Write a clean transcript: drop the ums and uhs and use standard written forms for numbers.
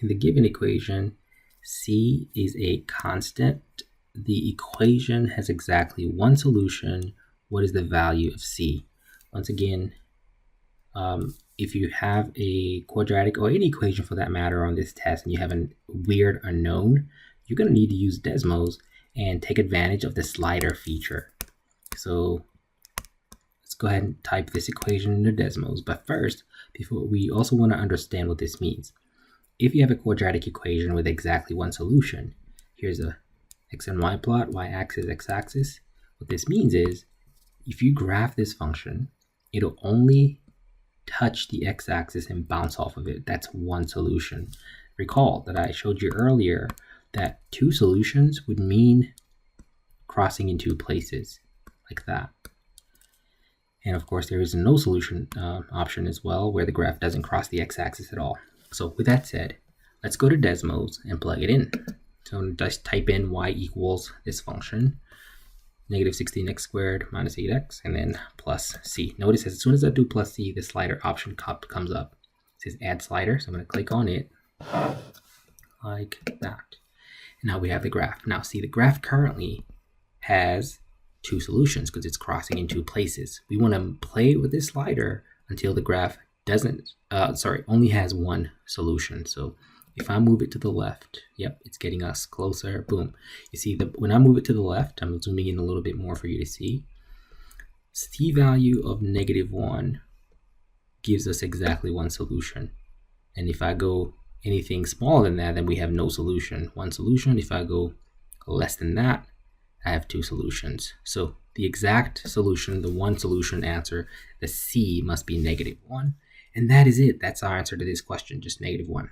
In the given equation, c is a constant. The equation has exactly one solution. What is the value of c? Once again, if you have a quadratic or any equation for that matter on this test and you have a weird unknown, you're going to need to use Desmos and take advantage of the slider feature. So let's go ahead and type this equation into Desmos. But first, we also want to understand what this means. If you have a quadratic equation with exactly one solution, here's a x and y plot, y-axis, x-axis. What this means is if you graph this function, it'll only touch the x-axis and bounce off of it. That's one solution. Recall that I showed you earlier that two solutions would mean crossing in two places like that. And of course, there is a no solution option as well, where the graph doesn't cross the x-axis at all. So with that said, let's go to Desmos and plug it in. So just type in y equals this function, negative 16x squared minus 8x, and then plus c. Notice as soon as I do plus c, the slider option comes up. It says add slider, so I'm going to click on it like that. And now we have the graph. Now see, the graph currently has two solutions because it's crossing in two places. We want to play with this slider until the graph only has one solution. So if I move it to the left, yep, it's getting us closer. Boom. You see, when I move it to the left, I'm zooming in a little bit more for you to see. C value of -1 gives us exactly one solution. And if I go anything smaller than that, then we have no solution. One solution. If I go less than that, I have two solutions. So the exact solution, the one solution answer, the C must be -1. And that is it. That's our answer to this question, just -1.